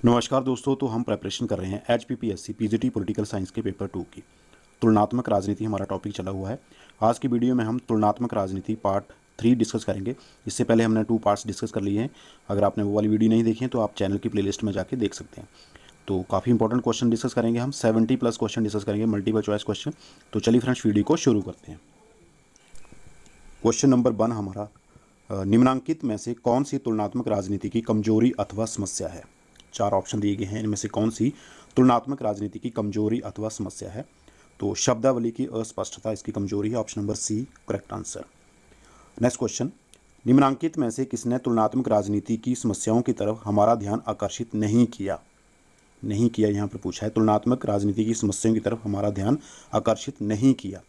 नमस्कार दोस्तों। तो हम प्रेपरेशन कर रहे हैं HPPSC PGT पॉलिटिकल साइंस के पेपर 2 की। तुलनात्मक राजनीति हमारा टॉपिक चला हुआ है। आज की वीडियो में हम तुलनात्मक राजनीति पार्ट 3 डिस्कस करेंगे। इससे पहले हमने 2 पार्ट्स डिस्कस कर लिए हैं। अगर आपने वो वाली वीडियो नहीं देखी है तो आप चैनल की प्लेलिस्ट में जाके देख सकते हैं। तो काफ़ी इंपॉर्टेंट क्वेश्चन डिस्कस करेंगे हम, 70+ क्वेश्चन डिस्कस करेंगे, मल्टीपल चॉइस क्वेश्चन। तो चलिए फ्रेंड्स वीडियो को शुरू करते हैं। क्वेश्चन नंबर 1 हमारा, निम्नांकित में से कौन सी तुलनात्मक राजनीति की कमजोरी अथवा समस्या है। 4 ऑप्शन दिए गए हैं, इनमें से कौन सी तुलनात्मक राजनीति की कमजोरी अथवा समस्या है। तो शब्दावली की अस्पष्टता इसकी कमजोरी है, option number C correct answer. Next question, निम्नांकित में से किसने तुलनात्मक राजनीति की समस्याओं की तरफ हमारा ध्यान आकर्षित नहीं किया। नहीं किया यहाँ पर पूछा है, तुलनात्मक राजनीति की समस्याओं की तरफ हमारा ध्यान आकर्षित नहीं किया।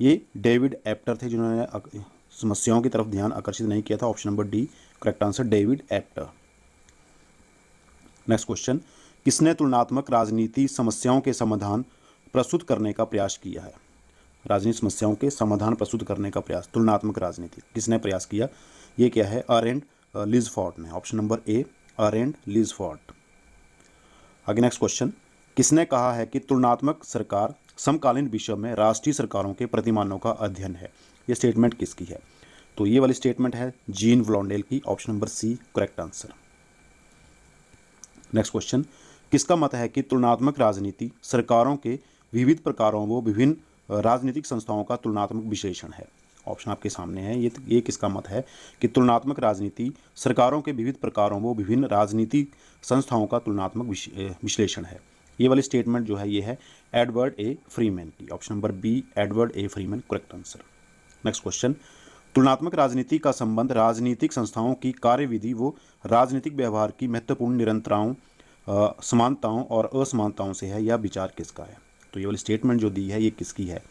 ये डेविड एप्टर थे जिन्होंने समस्याओं की तरफ ध्यान आकर्षित नहीं किया था, option number D correct answer, David Apter. Next question, किसने तुलनात्मक राजनीति समस्याओं के समाधान प्रस्तुत करने का प्रयास किया है। राजनीतिक समस्याओं के समाधान प्रस्तुत करने का प्रयास, तुलनात्मक राजनीति किसने प्रयास किया, ये क्या है, अरेंड लिज़फोर्ड ने, ऑप्शन नंबर ए अरेंड लिज़फोर्ड। आगे नेक्स्ट क्वेश्चन, किसने कहा है कि तुलनात्मक सरकार समकालीन विश्व में राष्ट्रीय सरकारों के प्रतिमानों का अध्ययन है। ये स्टेटमेंट किसकी है। तो ये वाली स्टेटमेंट है जीन ब्लॉन्डेल की, option number C correct answer. Next question, किसका मत है कि तुलनात्मक राजनीति सरकारों के विविध प्रकारों व विभिन्न राजनीतिक संस्थाओं का तुलनात्मक विश्लेषण है। ऑप्शन आपके सामने है, ये किसका मत है कि तुलनात्मक राजनीति सरकारों के विविध प्रकारों व विभिन्न राजनीतिक संस्थाओं का तुलनात्मक विश्लेषण है। ये वाली स्टेटमेंट जो है ये है एडवर्ड ए फ्रीमैन की, option number B Edward A Freeman correct answer. Next question, तुलनात्मक राजनीति का संबंध राजनीतिक संस्थाओं की कार्यविधि व राजनीतिक व्यवहार की महत्वपूर्ण निरंतरताओं, समानताओं और असमानताओं से है, यह विचार किसका है। तो ये वाली स्टेटमेंट जो दी है ये किसकी है,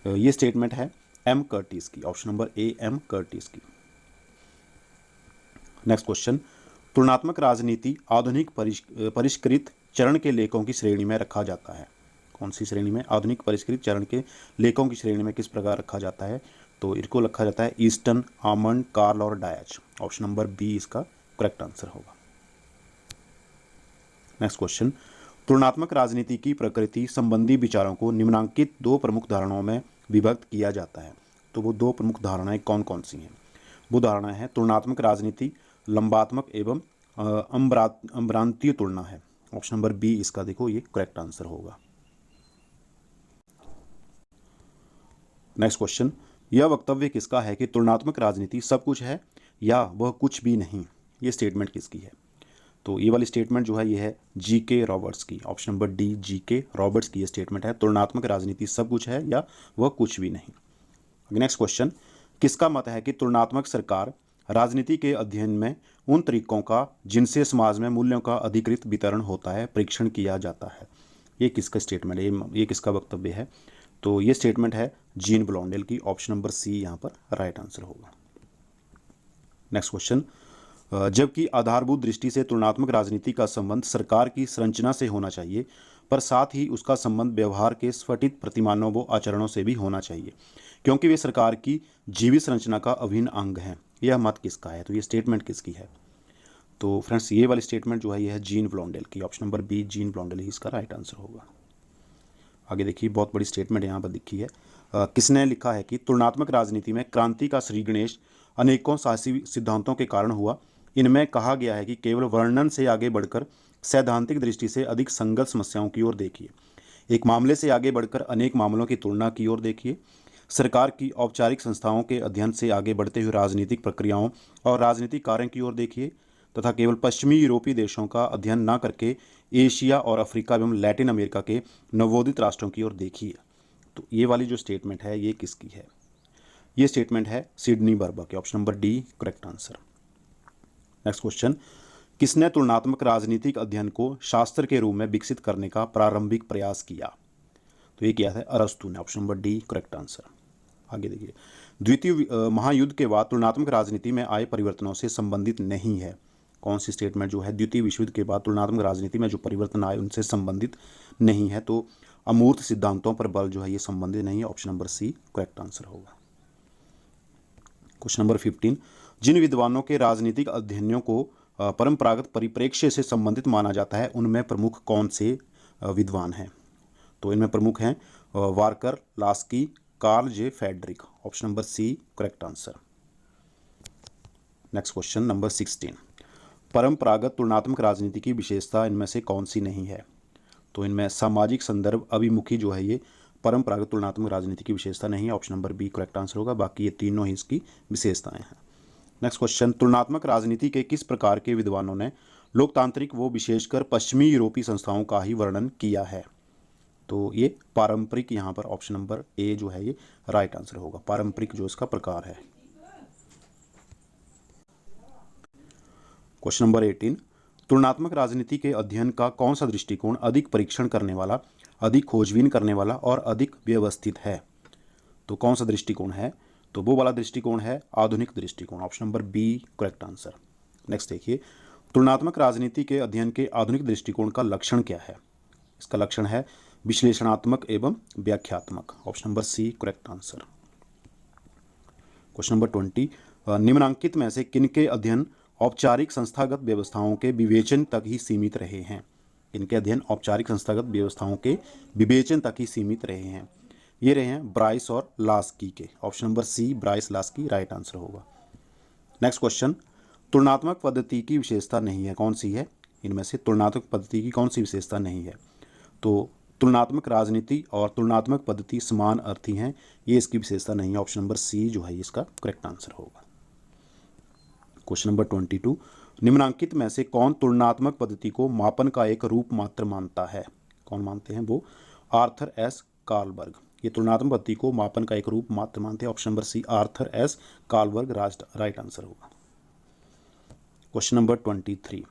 ये स्टेटमेंट है एम कर्टिस की, option number A M Curtis की। नेक्स्ट क्वेश्चन, तुलनात्मक राजनीति आधुनिक परिष्कृत चरण के लेखों की श्रेणी में रखा जाता है। कौन सी श्रेणी में, आधुनिक परिष्कृत चरण के लेखों की श्रेणी में किस प्रकार रखा जाता है। तो इनको रखा जाता है ईस्टन, आमंड, कार्ल और डायच, ऑप्शन नंबर बी इसका करेक्ट आंसर होगा। नेक्स्ट क्वेश्चन, तुलनात्मक राजनीति की प्रकृति संबंधी विचारों को निम्नांकित 2 प्रमुख धारणाओं में विभक्त किया जाता है। तो वो 2 प्रमुख धारणाएं कौन कौन सी हैं। वो धारणाएं हैं तुलनात्मक राजनीति लंबात्मक एवं अम्रांतीय तुलना है, ऑप्शन नंबर बी इसका देखो ये करेक्ट आंसर होगा। नेक्स्ट क्वेश्चन, यह वक्तव्य किसका है कि तुलनात्मक राजनीति सब कुछ है या वह कुछ भी नहीं। ये स्टेटमेंट किसकी है। तो ये वाली स्टेटमेंट जो है ये है G.K. रॉबर्ट्स की, option number D G.K. Roberts की ये स्टेटमेंट है, तुलनात्मक राजनीति सब कुछ है या वह कुछ भी नहीं। नेक्स्ट क्वेश्चन, किसका मत है कि तुलनात्मक सरकार राजनीति के अध्ययन में उन तरीकों का जिनसे समाज में मूल्यों का अधिकृत वितरण होता है परीक्षण किया जाता है। ये किसका स्टेटमेंट है, ये किसका वक्तव्य है। तो ये स्टेटमेंट है जीन ब्लॉन्डेल की, ऑप्शन नंबर सी यहाँ पर राइट आंसर होगा। नेक्स्ट क्वेश्चन, जबकि आधारभूत दृष्टि से तुलनात्मक राजनीति का संबंध सरकार की संरचना से होना चाहिए, पर साथ ही उसका संबंध व्यवहार के स्फटित प्रतिमानों व आचरणों से भी होना चाहिए, क्योंकि वे सरकार की जीवित संरचना का अभिन्न अंग हैं। यह मत किसका है। तो ये स्टेटमेंट किसकी है। तो फ्रेंड्स ये वाली स्टेटमेंट जो है ये है जीन ब्लॉन्डेल की, ऑप्शन नंबर बी जीन ब्लॉन्डेल ही इसका राइट आंसर होगा। आगे देखिए, बहुत बड़ी स्टेटमेंट यहाँ पर लिखी है, किसने लिखा है कि तुलनात्मक राजनीति में क्रांति का श्री गणेश अनेकों साहसी सिद्धांतों के कारण हुआ। इनमें कहा गया है कि केवल वर्णन से आगे बढ़कर सैद्धांतिक दृष्टि से अधिक संगत समस्याओं की ओर देखिए, एक मामले से आगे बढ़कर अनेक मामलों की तुलना की ओर देखिए, सरकार की औपचारिक संस्थाओं के अध्ययन से आगे बढ़ते हुए राजनीतिक प्रक्रियाओं और राजनीतिक कार्यों की ओर देखिए, तथा केवल पश्चिमी यूरोपीय देशों का अध्ययन न करके एशिया और अफ्रीका एवं लैटिन अमेरिका के नवोदित राष्ट्रों की ओर देखिए। तो ये वाली जो स्टेटमेंट है ये किसकी है। ये स्टेटमेंट है सिडनी बर्बर की, option number D correct answer. Next question, किसने तुलनात्मक राजनीतिक अध्ययन को शास्त्र के रूप में विकसित करने का प्रारंभिक प्रयास किया। तो ये किया था अरस्तु ने, option number D correct answer. आगे देखिए, द्वितीय महायुद्ध के बाद तुलनात्मक राजनीति में आए परिवर्तनों से संबंधित नहीं है। कौन सी स्टेटमेंट जो है द्वितीय विश्व युद्ध के बाद तुलनात्मक राजनीति में जो परिवर्तन आए उनसे संबंधित नहीं है। तो अमूर्त सिद्धांतों पर बल जो है ये संबंधित नहीं है, option number C correct answer होगा। क्वेश्चन नंबर 15, जिन विद्वानों के राजनीतिक अध्ययनों को परंपरागत परिप्रेक्ष्य से संबंधित माना जाता है, उनमें प्रमुख कौन से विद्वान हैं? तो इनमें प्रमुख हैं Barker, Laski, Carl J Friedrich. Option number C correct answer. Next question number 16, परंपरागत तुलनात्मक राजनीति की विशेषता इनमें से कौन सी नहीं है? तो इनमें सामाजिक संदर्भ अभिमुखी जो है ये परंपरागत तुलनात्मक राजनीति की विशेषता नहीं है। Option number B correct answer होगा। बाकी ये तीनों ही इसकी विशेषताएं हैं। नेक्स्ट क्वेश्चन, तुलनात्मक राजनीति के किस प्रकार के विद्वानों ने लोकतांत्रिक व विशेषकर पश्चिमी यूरोपीय संस्थाओं का ही वर्णन किया है? तो ये पारंपरिक, यहाँ पर ऑप्शन नंबर ए जो है ये राइट आंसर होगा। पारंपरिक जो इसका प्रकार है। क्वेश्चन नंबर 18, तुलनात्मक राजनीति के अध्ययन का कौन सा दृष्टिकोण अधिक परीक्षण करने वाला, अधिक खोजबीन करने वाला और अधिक व्यवस्थित है? तो कौन सा दृष्टिकोण है? तो वो वाला दृष्टिकोण है आधुनिक दृष्टिकोण। Option number B correct answer. Next देखिए, तुलनात्मक राजनीति के अध्ययन के आधुनिक दृष्टिकोण का लक्षण क्या है? इसका लक्षण है विश्लेषणात्मक एवं व्याख्यात्मक। Option number C correct answer. Question number 20, निम्नांकित में से किनके अध्ययन औपचारिक संस्थागत व्यवस्थाओं के विवेचन तक ही सीमित रहे हैं? इनके अध्ययन औपचारिक संस्थागत व्यवस्थाओं के विवेचन तक ही सीमित रहे हैं। ये रहे हैं ब्राइस और लास्की के। Option number C Bryce Laski right answer होगा। नेक्स्ट क्वेश्चन, तुलनात्मक पद्धति की विशेषता नहीं है, कौन सी है? इनमें से तुलनात्मक पद्धति की कौन सी विशेषता नहीं है? तो तुलनात्मक राजनीति और तुलनात्मक पद्धति समान अर्थी हैं, ये इसकी विशेषता नहीं है। ऑप्शन नंबर सी जो है इसका करेक्ट आंसर होगा। क्वेश्चन नंबर 22, निम्नांकित में से कौन तुलनात्मक पद्धति को मापन का एक रूप मात्र मानता है? कौन मानते हैं वो? Arthur S Karlberg. ये तुलनात्मक पद्धति को मापन का एक रूप मात्र मानते हैं। Option number C Arthur S Karlberg right answer होगा। क्वेश्चन नंबर 23,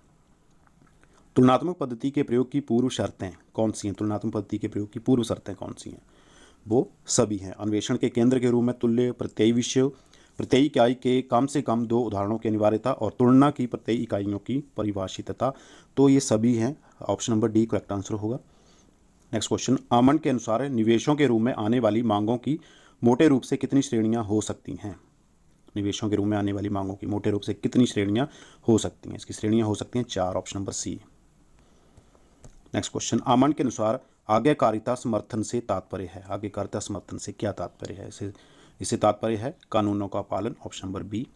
तुलनात्मक पद्धति के प्रयोग की पूर्व शर्तें कौन सी हैं? तुलनात्मक पद्धति के प्रयोग की पूर्व शर्तें कौन सी हैं? वो सभी हैं। अन्वेषण के केंद्र के रूप में तुल्य, प्रत्ययी विषय, प्रत्ययी इकाई के कम से कम 2 उदाहरणों की अनिवार्यता और तुलना की प्रत्ययी इकाइयों की परिभाषितता। तो ये सभी हैं। Option number D correct answer होगा। नेक्स्ट क्वेश्चन, आमंड के अनुसार निवेशों के रूप में आने वाली मांगों की मोटे रूप से कितनी श्रेणियां हो सकती हैं? निवेशों के रूप में आने वाली मांगों की मोटे रूप से कितनी श्रेणियां हो सकती हैं? इसकी श्रेणियां हो सकती हैं 4। Option number C. Next question, Almond के अनुसार आज्ञाकारिता समर्थन से तात्पर्य है? आज्ञाकारिता समर्थन से क्या तात्पर्य है? इससे तात्पर्य है कानूनों का पालन। Option number B.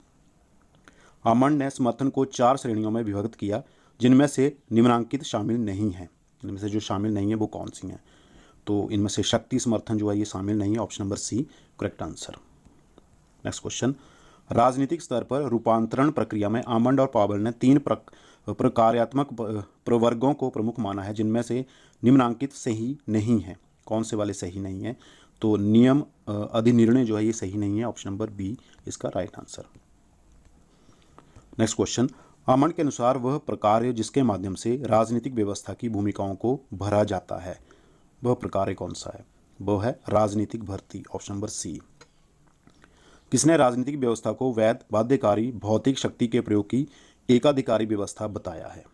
आमंड ने समर्थन को 4 श्रेणियों में विभक्त किया, जिनमें से निम्नांकित शामिल नहीं है। इनमें से जो शामिल नहीं है वो कौन सी हैं? तो इनमें से शक्ति समर्थन जो है ये शामिल नहीं है। Option number C correct answer. Next question, राजनीतिक स्तर पर रूपांतरण प्रक्रिया में आमंड और पावेल ने 3 प्रकार्यात्मक प्रवर्गों को प्रमुख माना है, जिनमें से निम्नांकित सही नहीं है। कौन से वाले सही नहीं है? तो नियम अधिनिर्णय जो है ये सही नहीं है। ऑप्शन नंबर बी इसका right answer. Next question, Almond के अनुसार वह प्रकार जिसके माध्यम से राजनीतिक व्यवस्था की भूमिकाओं को भरा जाता है, वह प्रकार कौन सा है? वह है राजनीतिक भर्ती। Option number C. किसने राजनीतिक व्यवस्था को वैध, बाध्यकारी, भौतिक शक्ति के प्रयोग की एकाधिकारी व्यवस्था बताया है?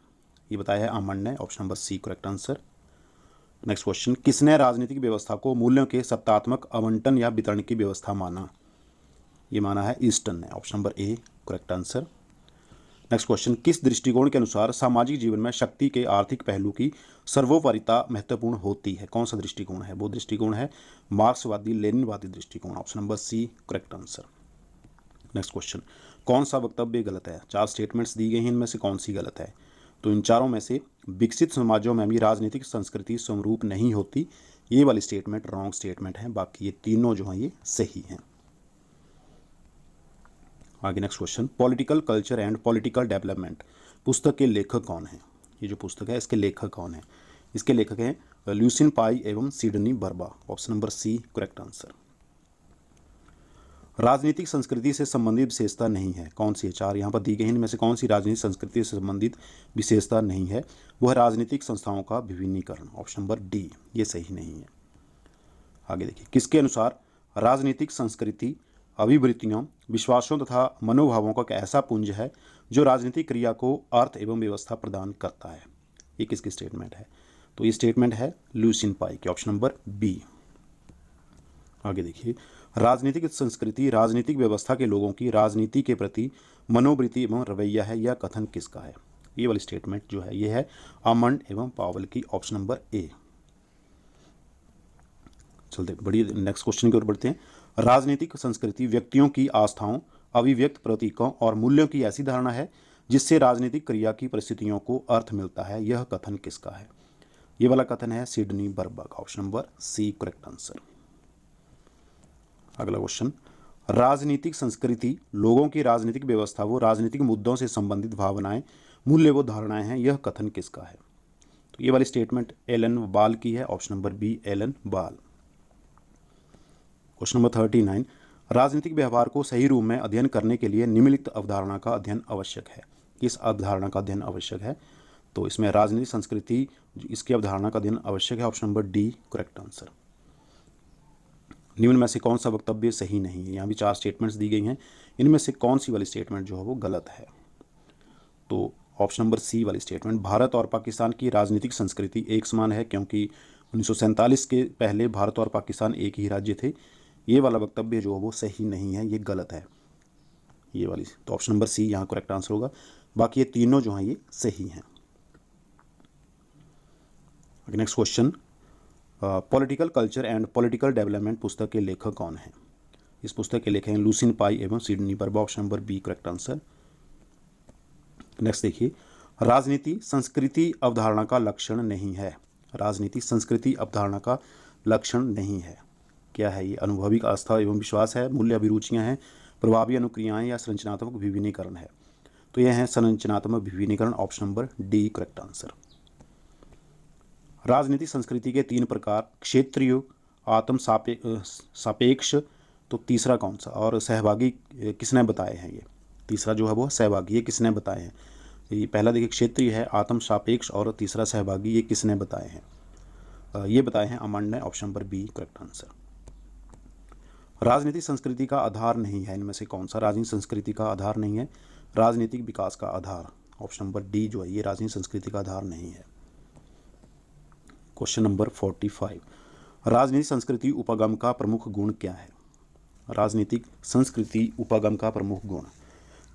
ये बताया है आमंड ने। Option number C correct answer. Next question, किसने राजनीतिक व्यवस्था को मूल्यों के सत्तात्मक आवंटन या वितरण की व्यवस्था माना? ये माना है ईस्टन ने। Option number A correct answer. Next question, किस दृष्टिकोण के अनुसार सामाजिक जीवन में शक्ति के आर्थिक पहलू की सर्वोपरिता महत्वपूर्ण होती है? कौन सा दृष्टिकोण है? वो दृष्टिकोण है मार्क्सवादी लेनिनवादी दृष्टिकोण। Option number C correct answer. Next question, कौन सा वक्तव्य गलत है? 4 स्टेटमेंट्स दी गई हैं, इनमें से कौन सी गलत है? तो इन चारों में से विकसित समाजों में भी राजनीतिक संस्कृति समरूप नहीं होती, ये वाली स्टेटमेंट रॉन्ग स्टेटमेंट है। बाकी ये तीनों जो हैं ये सही हैं। आगे next question, political culture and political development पुस्तक के लेखक कौन हैं? ये जो पुस्तक है इसके लेखक कौन हैं? इसके लेखक हैं ल्यूसिन पाई एवं Sidney Verba. Option number C correct answer. राजनीतिक संस्कृति से संबंधित विशेषता नहीं है, कौन सी है? 4 यहाँ पर दी गई हैं, इनमें से कौन सी राजनीतिक संस्कृति से संबंधित विशेषता नहीं है? वह राजनीतिक संस्थाओं का विभिन्नीकरण। ऑप्शन नंबर डी ये सही नहीं है। आगे देखिए, किसके अनुसार राजनीतिक संस्कृति अभिवृत्तियों, विश्वासों तथा मनोभावों का एक ऐसा पुंज है जो राजनीतिक क्रिया को अर्थ एवं व्यवस्था प्रदान करता है? ये किसकी स्टेटमेंट है? तो ये स्टेटमेंट है ल्यूसिन पाई की। Option number B. आगे देखिए, राजनीतिक संस्कृति राजनीतिक व्यवस्था के लोगों की राजनीति के प्रति मनोवृत्ति एवं रवैया है। यह कथन किसका है? ये वाली स्टेटमेंट जो है ये है आमंड एवं पावल की, ऑप्शन नंबर ए। चलते बड़ी नेक्स्ट क्वेश्चन की ओर बढ़ते हैं। राजनीतिक संस्कृति व्यक्तियों की आस्थाओं, अभिव्यक्त प्रतीकों और मूल्यों की ऐसी धारणा है जिससे राजनीतिक क्रिया की परिस्थितियों को अर्थ मिलता है। यह कथन किसका है? ये वाला कथन है Sidney Verba, option number C correct answer. अगला क्वेश्चन, राजनीतिक संस्कृति लोगों की राजनीतिक व्यवस्था व राजनीतिक मुद्दों से संबंधित भावनाएं, मूल्य व धारणाएं हैं। यह कथन किसका है? तो ये वाली स्टेटमेंट एलन बाल की है, ऑप्शन नंबर बी एलन बाल। क्वेश्चन नंबर 39, राजनीतिक व्यवहार को सही रूप में अध्ययन करने के लिए निम्नलिखित अवधारणा का अध्ययन आवश्यक है। किस अवधारणा का अध्ययन आवश्यक है? तो इसमें राजनीतिक संस्कृति इसकी अवधारणा का अध्ययन आवश्यक है, option number D correct answer. निम्न में से कौन सा वक्तव्य सही नहीं है? यहाँ भी 4 स्टेटमेंट्स दी गई हैं, इनमें से कौन सी वाली स्टेटमेंट जो है वो गलत है? तो ऑप्शन नंबर सी वाली स्टेटमेंट, भारत और पाकिस्तान की राजनीतिक संस्कृति एक समान है क्योंकि 1947 के पहले भारत और पाकिस्तान एक ही राज्य थे। ये वाला वक्तव्य जो है वो सही नहीं है, ये गलत है ये वाली। तो ऑप्शन नंबर सी यहाँ करेक्ट आंसर होगा। बाकी ये तीनों जो हैं ये सही हैं। Next question, political culture and political development पुस्तक के लेखक कौन हैं? इस पुस्तक के लेखक हैं लुसिन पाई एवं Sidney Verba, option number B correct answer. Next देखिए, राजनीति संस्कृति अवधारणा का लक्षण नहीं है। राजनीति संस्कृति अवधारणा का लक्षण नहीं है। क्या है ये? अनुभविक आस्था एवं विश्वास है, मूल्य अभिरुचियाँ हैं, प्रभावी अनुक्रियाएं या संरचनात्मक विभिन्नीकरण है। तो यह है संरचनात्मक विभिन्नीकरण, option number D correct answer. राजनीतिक संस्कृति के 3 प्रकार, क्षेत्रीय, आत्म सापेक्ष, तो तीसरा कौन सा? और सहभागी किसने बताए हैं? ये तीसरा जो है वो सहभागी, ये किसने बताए हैं? ये पहला देखिए क्षेत्रीय है, आत्म सापेक्ष और तीसरा सहभागी, ये किसने बताए हैं? ये बताए हैं अमंड ने, option number B correct answer. राजनीतिक संस्कृति का आधार नहीं है, इनमें से कौन सा राजनीतिक संस्कृति का आधार नहीं है? राजनीतिक विकास का आधार, ऑप्शन नंबर डी जो है ये राजनीतिक संस्कृति का आधार नहीं है। क्वेश्चन नंबर 45, राजनीतिक संस्कृति उपागम का प्रमुख गुण क्या है? राजनीतिक संस्कृति उपागम का प्रमुख गुण,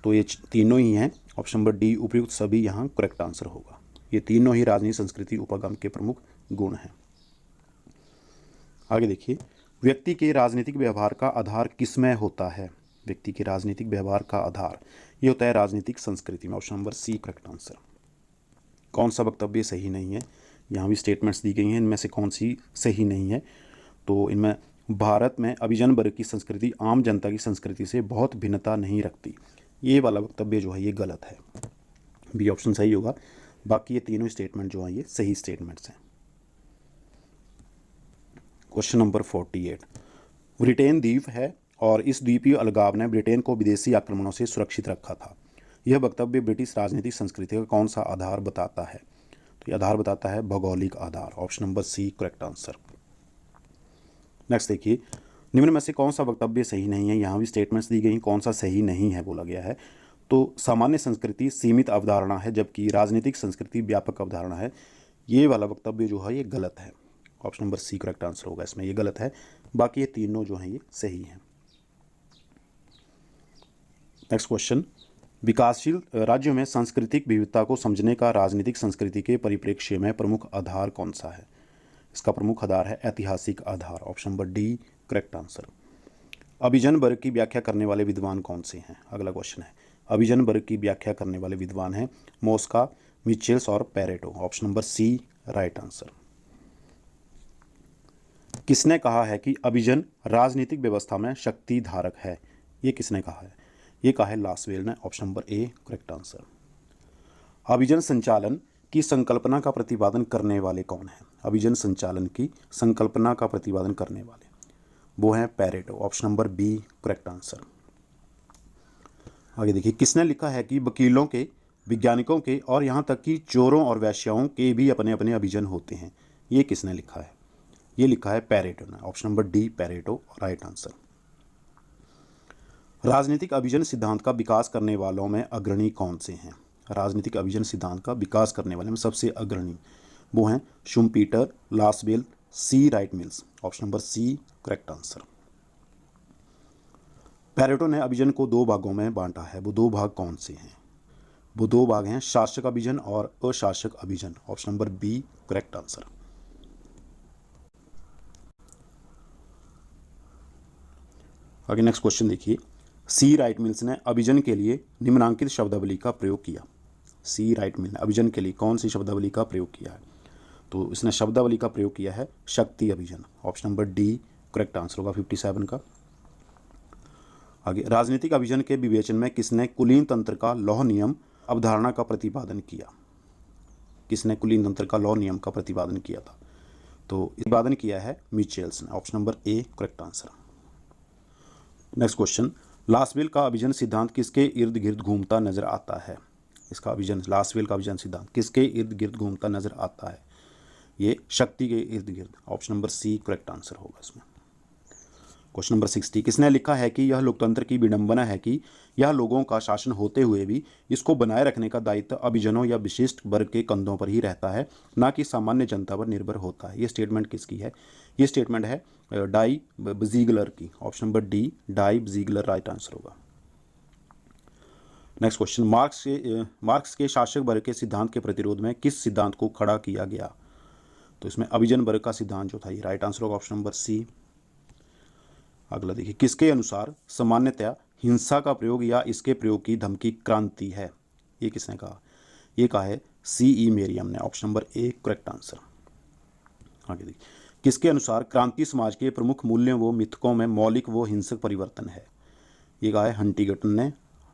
तो ये तीनों ही हैं, ऑप्शन नंबर डी उपयुक्त सभी यहाँ करेक्ट आंसर होगा। ये तीनों ही राजनीतिक संस्कृति उपागम के प्रमुख गुण हैं। आगे देखिए, व्यक्ति के राजनीतिक व्यवहार का आधार किसमें होता है? व्यक्ति के राजनीतिक व्यवहार का आधार ये होता है राजनीतिक संस्कृति में, option number C correct answer. कौन सा वक्तव्य सही नहीं है? यहाँ भी स्टेटमेंट्स दी गई हैं, इनमें से कौन सी सही नहीं है? तो इनमें भारत में अभिजन वर्ग की संस्कृति आम जनता की संस्कृति से बहुत भिन्नता नहीं रखती, ये वाला वक्तव्य जो है ये गलत है, बी ऑप्शन सही होगा। बाकी ये तीनों स्टेटमेंट जो हैं ये सही स्टेटमेंट्स हैं। क्वेश्चन नंबर 48, ब्रिटेन द्वीप है और इस द्वीपीय अलगाव ने ब्रिटेन को विदेशी आक्रमणों से सुरक्षित रखा था। यह वक्तव्य ब्रिटिश राजनीतिक संस्कृति का कौन सा आधार बताता है? तो ये आधार बताता है भौगोलिक आधार, option number C correct answer. Next देखिए, निम्न में से कौन सा वक्तव्य सही नहीं है? यहाँ भी स्टेटमेंट्स दी गई, कौन सा सही नहीं है बोला गया है। तो सामान्य संस्कृति सीमित अवधारणा है जबकि राजनीतिक संस्कृति व्यापक अवधारणा है, ये वाला वक्तव्य जो है ये गलत है, option number C correct answer होगा इसमें, ये गलत है। बाकी ये तीनों जो हैं ये सही हैं। नेक्स्ट क्वेश्चन, विकासशील राज्यों में सांस्कृतिक विविधता को समझने का राजनीतिक संस्कृति के परिप्रेक्ष्य में प्रमुख आधार कौन सा है? इसका प्रमुख आधार है ऐतिहासिक आधार, option number D correct answer. अभिजन वर्ग की व्याख्या करने वाले विद्वान कौन से हैं? अगला क्वेश्चन है, अभिजन वर्ग की व्याख्या करने वाले विद्वान हैं मोस्का, मिचेल्स और Pareto, option number C right answer. किसने कहा है कि अभिजन राजनीतिक व्यवस्था में शक्ति धारक है? ये किसने कहा है? ये कहा है लासवेल ने, option number A correct answer. अभिजन संचालन की संकल्पना का प्रतिपादन करने वाले कौन हैं? अभिजन संचालन की संकल्पना का प्रतिपादन करने वाले वो हैं Pareto, option number B correct answer. आगे देखिए, किसने लिखा है कि वकीलों के, वैज्ञानिकों के और यहाँ तक कि चोरों और वेश्याओं के भी अपने अपने अभिजन होते हैं? ये किसने लिखा है? ये लिखा है पेरेटो ने, option number D Pareto right answer. राजनीतिक अभिजन सिद्धांत का विकास करने वालों में अग्रणी कौन से हैं? राजनीतिक अभिजन सिद्धांत का विकास करने वाले में सबसे अग्रणी वो हैं Schumpeter, Lasswell, C Wright Mills, option number C correct answer. Pareto ने अभिजन को 2 भागों में बांटा है, वो 2 भाग कौन से हैं? वो 2 भाग हैं शासक अभिजन और अशासक अभिजन। Option number B correct answer. आगे नेक्स्ट क्वेश्चन देखिए, सी राइट मिल्स ने अभिजन के लिए निम्नांकित शब्दावली का प्रयोग किया। सी राइट मिल ने अभिजन के लिए कौन सी शब्दावली का प्रयोग किया है? तो इसने शब्दावली का प्रयोग किया है शक्ति अभिजन। Option number D correct answer होगा 57 का। आगे, राजनीतिक अभिजन के विवेचन में किसने कुलीन तंत्र का लौह नियम अवधारणा का प्रतिपादन किया? किसने कुलीन तंत्र का लौह नियम का प्रतिपादन किया था? तो प्रतिपादन किया है मिचेल्स ने। Option number A correct answer. Next question, Lasswell का अभिजन सिद्धांत किसके इर्द गिर्द घूमता नजर आता है? इसका अभिजन, लासवेल का अभिजन सिद्धांत किसके इर्द गिर्द घूमता नजर आता है? ये शक्ति के इर्द गिर्द। Option number C correct answer होगा इसमें। क्वेश्चन नंबर 60, किसने लिखा है कि यह लोकतंत्र की विडंबना है कि यह लोगों का शासन होते हुए भी इसको बनाए रखने का दायित्व अभिजनों या विशिष्ट वर्ग के कंधों पर ही रहता है, ना कि सामान्य जनता पर निर्भर होता है? ये स्टेटमेंट किसकी है? ये स्टेटमेंट है डाई बजीगलर की। Option number D Dye Zeigler right answer होगा। नेक्स्ट क्वेश्चन, मार्क्स के शासक वर्ग के सिद्धांत के प्रतिरोध में किस सिद्धांत को खड़ा किया गया? तो इसमें अभिजन वर्ग का सिद्धांत जो था ये राइट आंसर होगा। Option number C. अगला देखिए, किसके अनुसार सामान्यतया हिंसा का प्रयोग या इसके प्रयोग की धमकी क्रांति है? ये किसने कहा? ये कहा है C.E. मेरियम ने। Option number A correct answer. आगे देखिए, किसके अनुसार क्रांति समाज के प्रमुख मूल्यों व मिथकों में मौलिक व हिंसक परिवर्तन है? ये कहा है हंटिंगटन ने।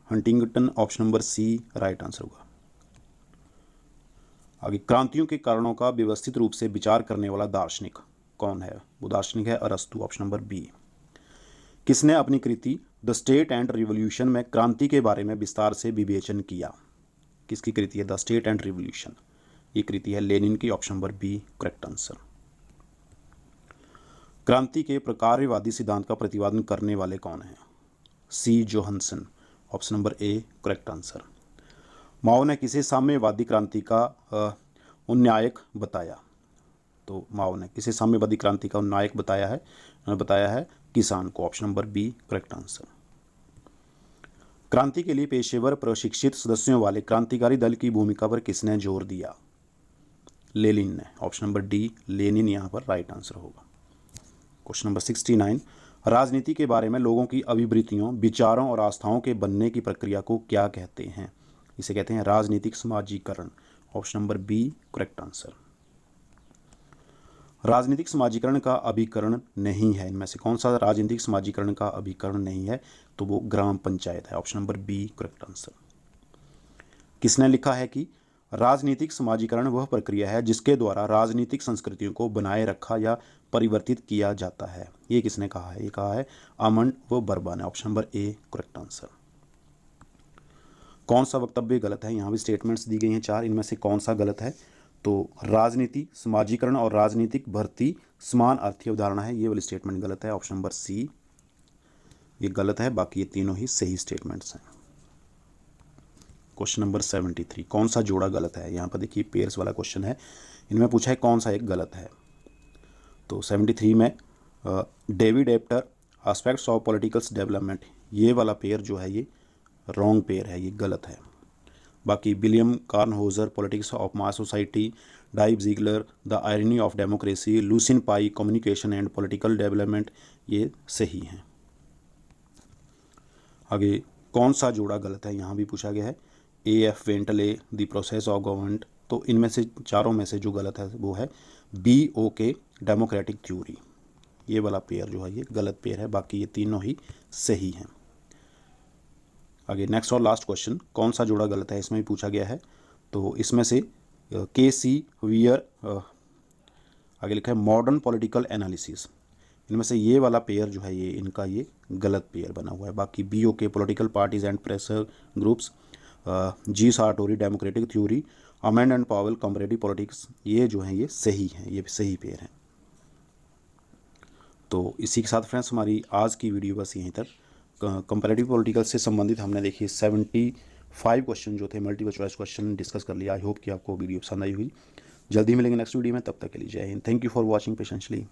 Huntington option number C right answer होगा। आगे, क्रांतियों के कारणों का व्यवस्थित रूप से विचार करने वाला दार्शनिक कौन है? वो दार्शनिक है अरस्तु। Option number B. किसने अपनी कृति द स्टेट एंड रिवॉल्यूशन में क्रांति के बारे में विस्तार से विवेचन किया? किसकी कृति है द स्टेट एंड रिवॉल्यूशन? ये कृति है लेनिन की। Option number B correct answer. क्रांति के प्रकारवादी सिद्धांत का प्रतिपादन करने वाले कौन हैं? C Johansen. Option number A correct answer. Mao ने किसे साम्यवादी क्रांति का उन्नायक बताया? तो माओ ने किसे साम्यवादी क्रांति का उन्नायक बताया है? उन्होंने बताया है किसान को। Option number B correct answer. क्रांति के लिए पेशेवर प्रशिक्षित सदस्यों वाले क्रांतिकारी दल की भूमिका पर किसने जोर दिया? लेनिन ने। ऑप्शन नंबर डी लेनिन यहाँ पर राइट आंसर होगा। क्वेश्चन नंबर 69, राजनीति के बारे में लोगों की अभिवृत्तियों, विचारों और आस्थाओं के बनने की प्रक्रिया को क्या कहते हैं? इसे कहते हैं राजनीतिक समाजीकरण। Option number B correct answer. राजनीतिक समाजीकरण का अभिकरण नहीं है, इनमें से कौन सा राजनीतिक समाजीकरण का अभिकरण नहीं है? तो वो ग्राम पंचायत है। Option number B correct answer. किसने लिखा है कि राजनीतिक समाजीकरण वह प्रक्रिया है जिसके द्वारा राजनीतिक संस्कृतियों को बनाए रखा या परिवर्तित किया जाता है? ये किसने कहा है? ये कहा है आमंड व बर्बा ने। Option number A correct answer. कौन सा वक्तव्य गलत है? यहाँ भी स्टेटमेंट्स दी गई हैं 4, इनमें से कौन सा गलत है? तो राजनीति समाजीकरण और राजनीतिक भर्ती समान अर्थी अवधारणा है, ये वाली स्टेटमेंट गलत है। ऑप्शन नंबर सी ये गलत है, बाकी ये तीनों ही सही स्टेटमेंट्स हैं। क्वेश्चन नंबर 73, कौन सा जोड़ा गलत है? यहाँ पर देखिए पेयर्स वाला क्वेश्चन है, इनमें पूछा है कौन सा एक गलत है। तो 73 में David एप्टर aspects of politicals development, ये वाला पेयर जो है ये रॉन्ग पेयर है, ये गलत है। बाकी William Kornhauser politics of mass society, Dye Zeigler the irony of democracy, Lucian Pye communication and political development, ये सही हैं। आगे कौन सा जोड़ा गलत है? यहाँ भी पूछा गया है A.F. Bentley the process of government, तो इनमें से चारों में से जो गलत है वो है B.O.K. डेमोक्रेटिक थ्योरी, ये वाला पेयर जो है ये गलत पेयर है, बाकी ये तीनों ही सही हैं। आगे नेक्स्ट और लास्ट क्वेश्चन, कौन सा जोड़ा गलत है? इसमें भी पूछा गया है, तो इसमें से K.C. वियर आगे लिखा है मॉडर्न पॉलिटिकल एनालिसिस, इनमें से ये वाला पेयर जो है ये इनका ये गलत पेयर बना हुआ है। बाकी B.O.K. Political parties and pressure groups, G. Sartori democratic theory, Almond and Powell comparative politics, ये जो है ये सही हैं, ये सही पेयर हैं। तो इसी के साथ फ्रेंड्स हमारी आज की वीडियो बस यहीं तक। कंपैरेटिव पॉलिटिकल से संबंधित हमने देखिए 75 क्वेश्चन जो थे मल्टीपल चॉइस क्वेश्चन डिस्कस कर लिया। आई होप कि आपको वीडियो पसंद आई हुई। जल्दी मिलेंगे नेक्स्ट वीडियो में, तब तक के लिए जय Hind. Thank you for watching patiently.